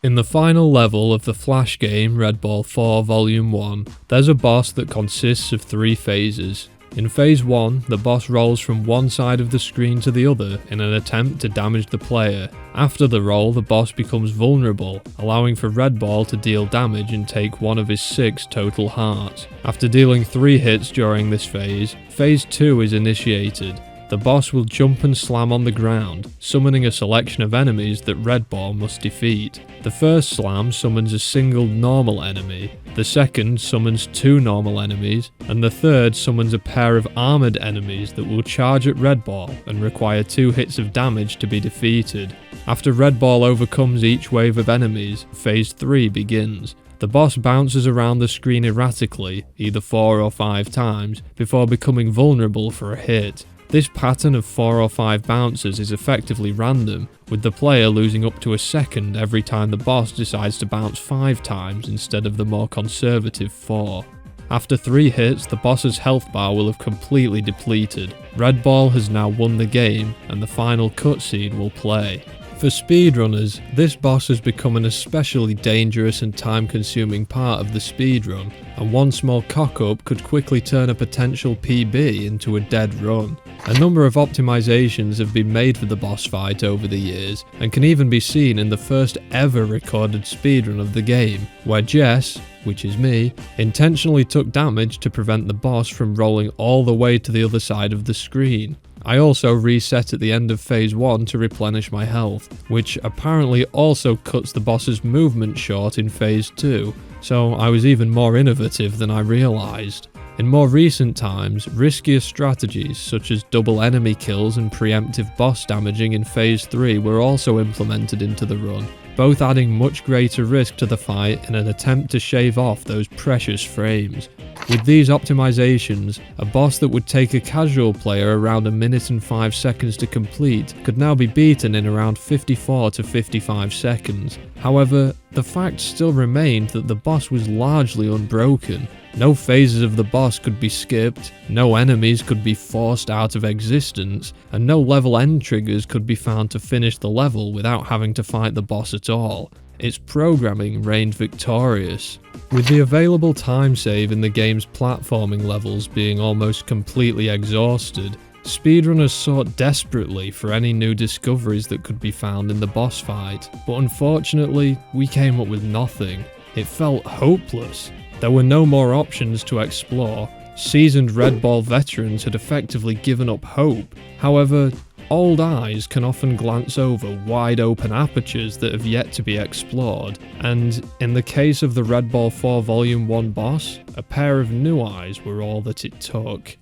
In the final level of the Flash game Red Ball 4 Volume 1, there's a boss that consists of 3 phases. In Phase 1, the boss rolls from one side of the screen to the other in an attempt to damage the player. After the roll, the boss becomes vulnerable, allowing for Red Ball to deal damage and take one of his 6 total hearts. After dealing 3 hits during this phase, Phase 2 is initiated. The boss will jump and slam on the ground, summoning a selection of enemies that Red Ball must defeat. The first slam summons a single normal enemy, the second summons 2 normal enemies, and the third summons a pair of armoured enemies that will charge at Red Ball and require 2 hits of damage to be defeated. After Red Ball overcomes each wave of enemies, Phase 3 begins. The boss bounces around the screen erratically, either 4 or 5 times, before becoming vulnerable for a hit. This pattern of 4 or 5 bounces is effectively random, with the player losing up to a second every time the boss decides to bounce 5 times instead of the more conservative 4. After 3 hits, the boss's health bar will have completely depleted. Red Ball has now won the game, and the final cutscene will play. For speedrunners, this boss has become an especially dangerous and time-consuming part of the speedrun, and one small cock-up could quickly turn a potential PB into a dead run. A number of optimizations have been made for the boss fight over the years, and can even be seen in the first ever recorded speedrun of the game, where Jess, which is me, intentionally took damage to prevent the boss from rolling all the way to the other side of the screen. I also reset at the end of Phase 1 to replenish my health, which apparently also cuts the boss's movement short in Phase 2, so I was even more innovative than I realised. In more recent times, riskier strategies such as double enemy kills and preemptive boss damaging in Phase 3 were also implemented into the run, both adding much greater risk to the fight in an attempt to shave off those precious frames. With these optimizations, a boss that would take a casual player around 1 minute and 5 seconds to complete could now be beaten in around 54 to 55 seconds. However, the fact still remained that the boss was largely unbroken. No phases of the boss could be skipped, no enemies could be forced out of existence, and no level end triggers could be found to finish the level without having to fight the boss at all. Its programming reigned victorious. With the available time save in the game's platforming levels being almost completely exhausted, speedrunners sought desperately for any new discoveries that could be found in the boss fight, but unfortunately, we came up with nothing. It felt hopeless. There were no more options to explore. Seasoned Red Ball veterans had effectively given up hope. However, old eyes can often glance over wide open apertures that have yet to be explored, and in the case of the Red Ball 4 Volume 1 boss, a pair of new eyes were all that it took.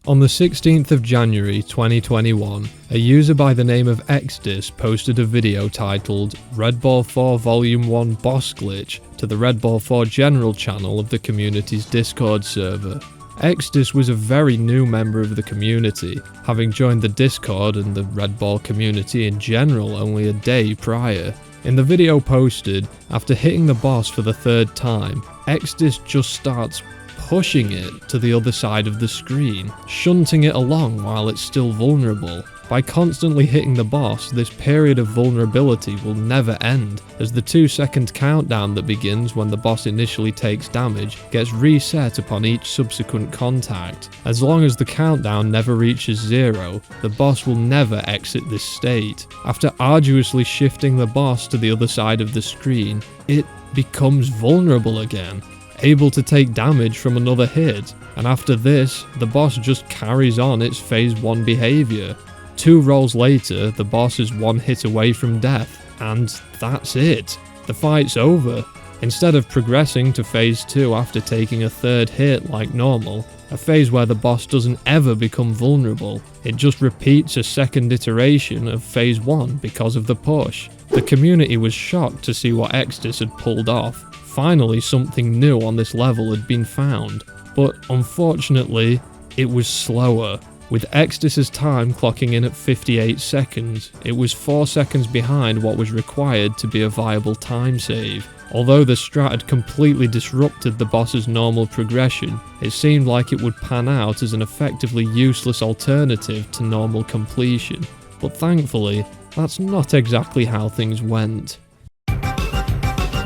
On the 16th of January 2021, a user by the name of Xdis posted a video titled Red Ball 4 Volume 1 Boss Glitch to the Red Ball 4 General channel of the community's Discord server. Xdis was a very new member of the community, having joined the Discord and the Red Ball community in general only a day prior. In the video posted, after hitting the boss for the 3rd time, Xdis just starts pushing it to the other side of the screen, shunting it along while it's still vulnerable. By constantly hitting the boss, this period of vulnerability will never end, as the 2-second countdown that begins when the boss initially takes damage gets reset upon each subsequent contact. As long as the countdown never reaches 0, the boss will never exit this state. After arduously shifting the boss to the other side of the screen, it becomes vulnerable again, able to take damage from another hit, and after this, the boss just carries on its Phase 1 behaviour. 2 rolls later, the boss is 1 hit away from death, and that's it. The fight's over. Instead of progressing to Phase 2 after taking a 3rd hit like normal, a phase where the boss doesn't ever become vulnerable, it just repeats a 2nd iteration of Phase 1 because of the push. The community was shocked to see what Xdis had pulled off. Finally, something new on this level had been found, but unfortunately, it was slower. With Xdis's time clocking in at 58 seconds, it was 4 seconds behind what was required to be a viable time save. Although the strat had completely disrupted the boss's normal progression, it seemed like it would pan out as an effectively useless alternative to normal completion. But thankfully, that's not exactly how things went.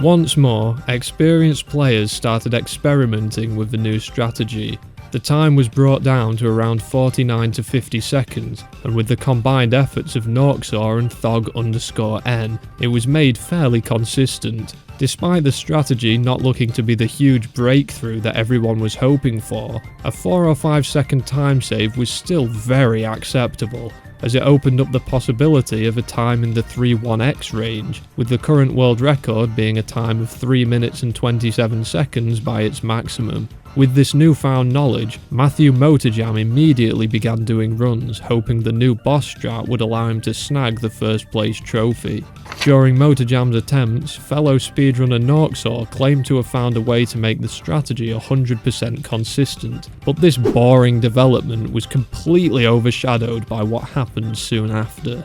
Once more, experienced players started experimenting with the new strategy. The time was brought down to around 49 to 50 seconds, and with the combined efforts of Norksaw and Thog_N, it was made fairly consistent. Despite the strategy not looking to be the huge breakthrough that everyone was hoping for, a 4 or 5 second time save was still very acceptable, as it opened up the possibility of a time in the 3-1x range, with the current world record being a time of 3 minutes and 27 seconds by its maximum. With this newfound knowledge, Matthew Motorjam immediately began doing runs, hoping the new boss strat would allow him to snag the first place trophy. During Motorjam's attempts, fellow speedrunner Norksaw claimed to have found a way to make the strategy 100% consistent, but this boring development was completely overshadowed by what happened soon after.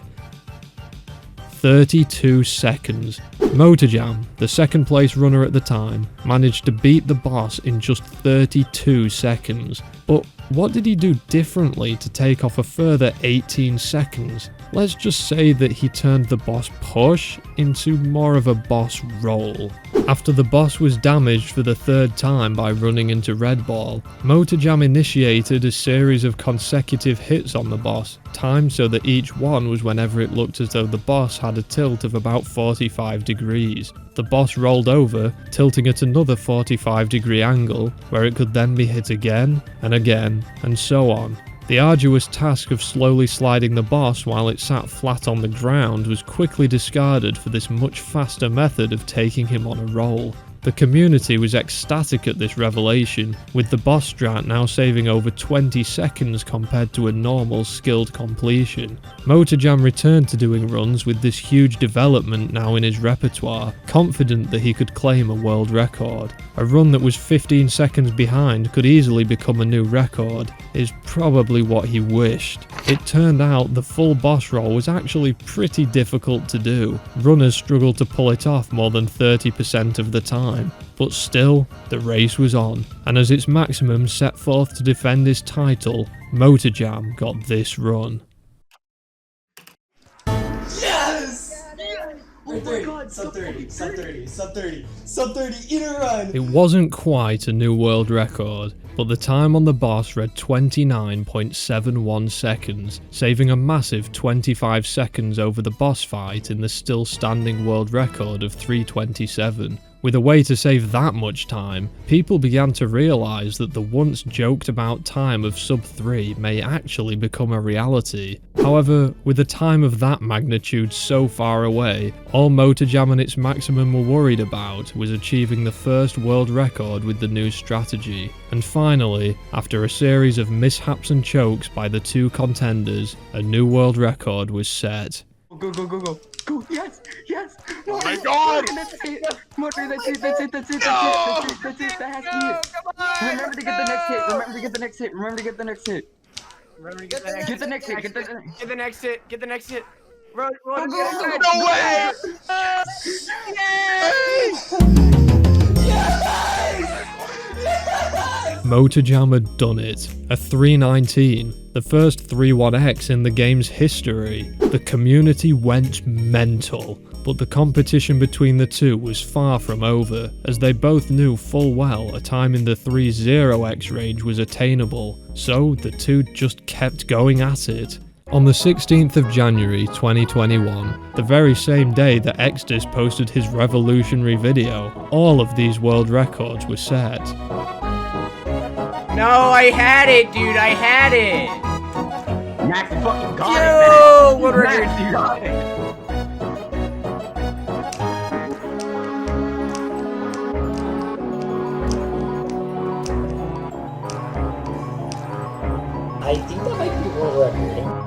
32 seconds. Motorjam, the second place runner at the time, managed to beat the boss in just 32 seconds. But what did he do differently to take off a further 18 seconds? Let's just say that he turned the boss push into more of a boss roll. After the boss was damaged for the third time by running into Red Ball, Motorjam initiated a series of consecutive hits on the boss, timed so that each one was whenever it looked as though the boss had a tilt of about 45 degrees. The boss rolled over, tilting at another 45-degree angle, where it could then be hit again, and so on. The arduous task of slowly sliding the boss while it sat flat on the ground was quickly discarded for this much faster method of taking him on a roll. The community was ecstatic at this revelation, with the boss strat now saving over 20 seconds compared to a normal skilled completion. Motorjam returned to doing runs with this huge development now in his repertoire, confident that he could claim a world record. A run that was 15 seconds behind could easily become a new record, is probably what he wished. It turned out the full boss roll was actually pretty difficult to do. Runners struggled to pull it off more than 30% of the time. But still, the race was on, and as its maximum set forth to defend his title, Motorjam got this run. Yes! Oh my god, sub 30, sub 30, sub 30, sub 30, eat a run! It wasn't quite a new world record, but the time on the boss read 29.71 seconds, saving a massive 25 seconds over the boss fight in the still standing world record of 3:27. With a way to save that much time, people began to realise that the once joked about time of sub 3 may actually become a reality. However, with a time of that magnitude so far away, all Motorjam and its maximum were worried about was achieving the first world record with the new strategy. And finally, after a series of mishaps and chokes by the two contenders, a new world record was set. Go, go, go, go. Go, yes, yes. Oh my god! That's it. Motor, that's it, that's it, that's it, that's it, that's it, that has to be it. Remember to get the next hit, remember to get the next hit, remember to get the next hit. Remember to get the next Get the next hit, get the Get the next hit. Get the next hit. Road, Go, go, go. no way! Motorjam had done it. A 3:19, the first 3-1x in the game's history. The community went mental, but the competition between the two was far from over, as they both knew full well a time in the 3-0x range was attainable, so the two just kept going at it. On the 16th of January 2021, the very same day that Exodus posted his revolutionary video, all of these world records were set. No, I had it, dude. I had it. Max fucking got Yo, it, world man. record. Max, you got it. I think that might be world record.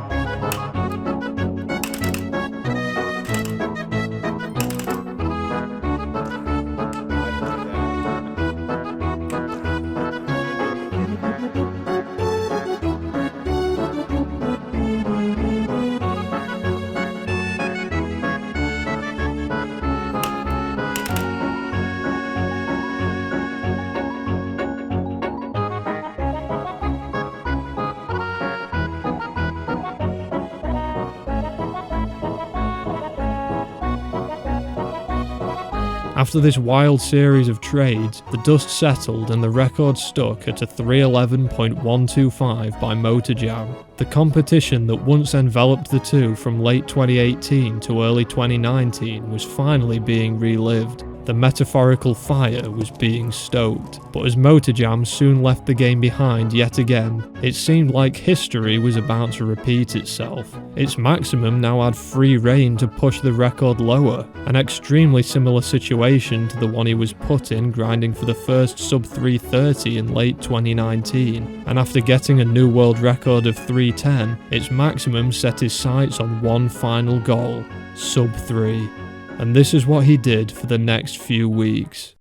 After this wild series of trades, the dust settled and the record stuck at a 311.125 by MotorJam. The competition that once enveloped the two from late 2018 to early 2019 was finally being relived. The metaphorical fire was being stoked, but as MotorJam soon left the game behind yet again, it seemed like history was about to repeat itself. Its Maximum now had free rein to push the record lower, an extremely similar situation to the one he was put in grinding for the first sub 330 in late 2019, and after getting a new world record of 310, its Maximum set his sights on one final goal, sub 3. And this is what he did for the next few weeks.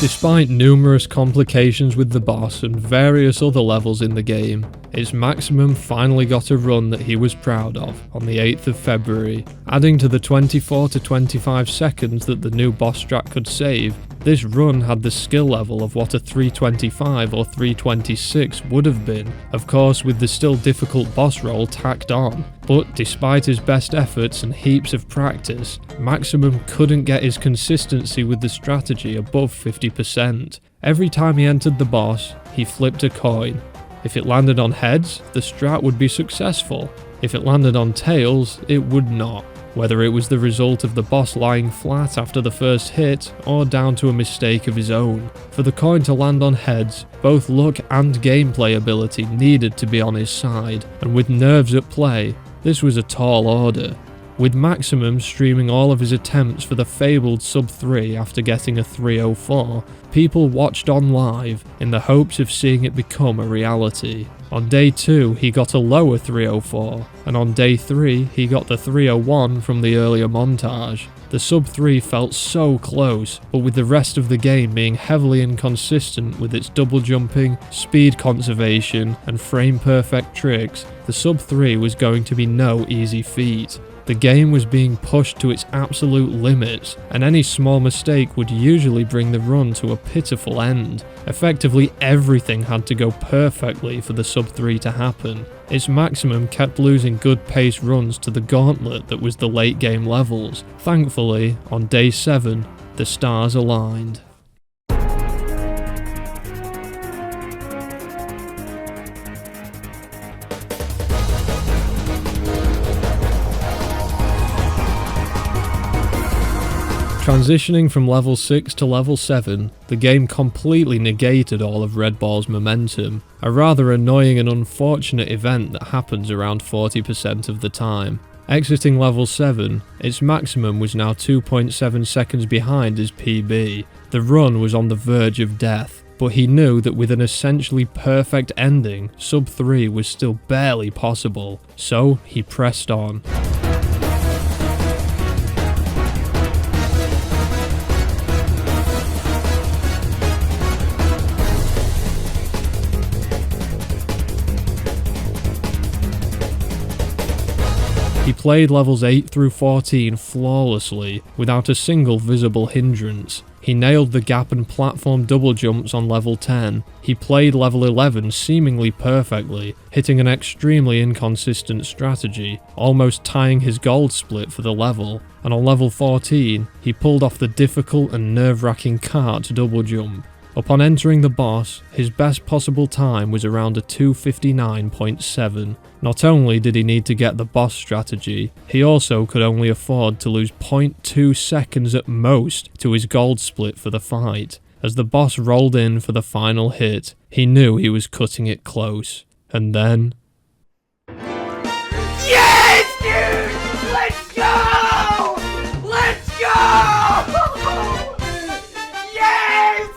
Despite numerous complications with the boss and various other levels in the game, its Maximum finally got a run that he was proud of on the 8th of February. Adding to the 24 to 25 seconds that the new boss strat could save, this run had the skill level of what a 325 or 326 would have been, of course with the still difficult boss roll tacked on. But despite his best efforts and heaps of practice, Maximum couldn't get his consistency with the strategy above 50%. Every time he entered the boss, he flipped a coin. If it landed on heads, the strat would be successful. If it landed on tails, it would not. Whether it was the result of the boss lying flat after the first hit, or down to a mistake of his own. For the coin to land on heads, both luck and gameplay ability needed to be on his side, and with nerves at play, this was a tall order. With Maximum streaming all of his attempts for the fabled sub 3 after getting a 304, people watched on live in the hopes of seeing it become a reality. On day 2 he got a lower 304, and on day 3 he got the 301 from the earlier montage. The sub 3 felt so close, but with the rest of the game being heavily inconsistent with its double jumping, speed conservation and frame perfect tricks, the sub 3 was going to be no easy feat. The game was being pushed to its absolute limits, and any small mistake would usually bring the run to a pitiful end. Effectively everything had to go perfectly for the sub 3 to happen. Its Maximum kept losing good pace runs to the gauntlet that was the late game levels. Thankfully, on day 7, the stars aligned. Transitioning from level 6 to level 7, the game completely negated all of Red Ball's momentum, a rather annoying and unfortunate event that happens around 40% of the time. Exiting level 7, its Maximum was now 2.7 seconds behind his PB. The run was on the verge of death, but he knew that with an essentially perfect ending, sub 3 was still barely possible, so he pressed on. He played levels 8 through 14 flawlessly, without a single visible hindrance. He nailed the gap and platform double jumps on level 10. He played level 11 seemingly perfectly, hitting an extremely inconsistent strategy, almost tying his gold split for the level. And on level 14, he pulled off the difficult and nerve-wracking cart double jump. Upon entering the boss, his best possible time was around a 2:59.7. Not only did he need to get the boss strategy, he also could only afford to lose 0.2 seconds at most to his gold split for the fight. As the boss rolled in for the final hit, he knew he was cutting it close. And then... Yes, dude! Let's go! Let's go! Yes!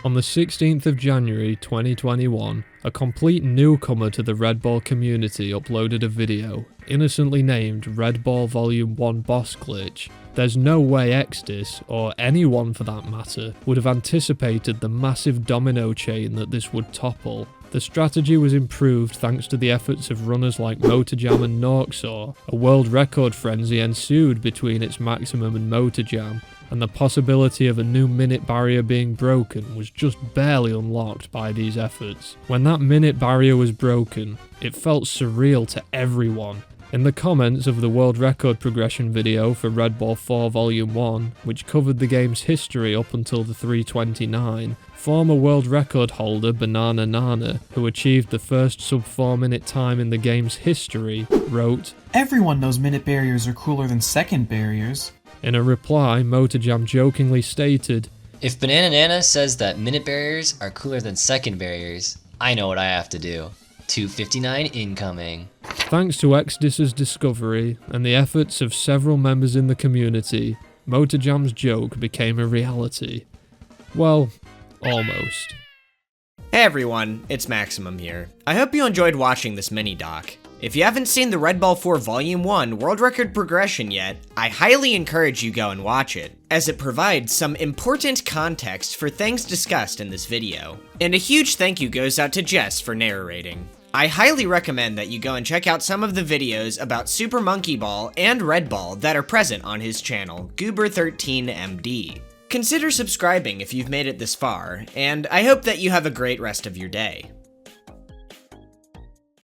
On the 16th of January 2021, a complete newcomer to the Red Ball community uploaded a video, innocently named Red Ball Volume 1 Boss Glitch. There's no way Exodus, or anyone for that matter, would have anticipated the massive domino chain that this would topple. The strategy was improved thanks to the efforts of runners like Motorjam and Norksaw. A world record frenzy ensued between its Maximum and Motorjam, and the possibility of a new minute barrier being broken was just barely unlocked by these efforts. When that minute barrier was broken, it felt surreal to everyone. In the comments of the world record progression video for Red Ball 4 Volume 1, which covered the game's history up until the 3:29, former world record holder Banana Nana, who achieved the first sub 4 minute time in the game's history, wrote, "Everyone knows minute barriers are cooler than second barriers." In a reply, Motorjam jokingly stated, If Banana Nana says that minute barriers are cooler than second barriers, I know what I have to do. 259 incoming. Thanks to Exodus's discovery and the efforts of several members in the community, Motorjam's joke became a reality. Well, almost. Hey everyone, it's Maximum here. I hope you enjoyed watching this mini-doc. If you haven't seen the Red Ball 4 Volume 1 World Record Progression yet, I highly encourage you go and watch it, as it provides some important context for things discussed in this video. And a huge thank you goes out to Jess for narrating. I highly recommend that you go and check out some of the videos about Super Monkey Ball and Red Ball that are present on his channel, Goober13MD. Consider subscribing if you've made it this far, and I hope that you have a great rest of your day.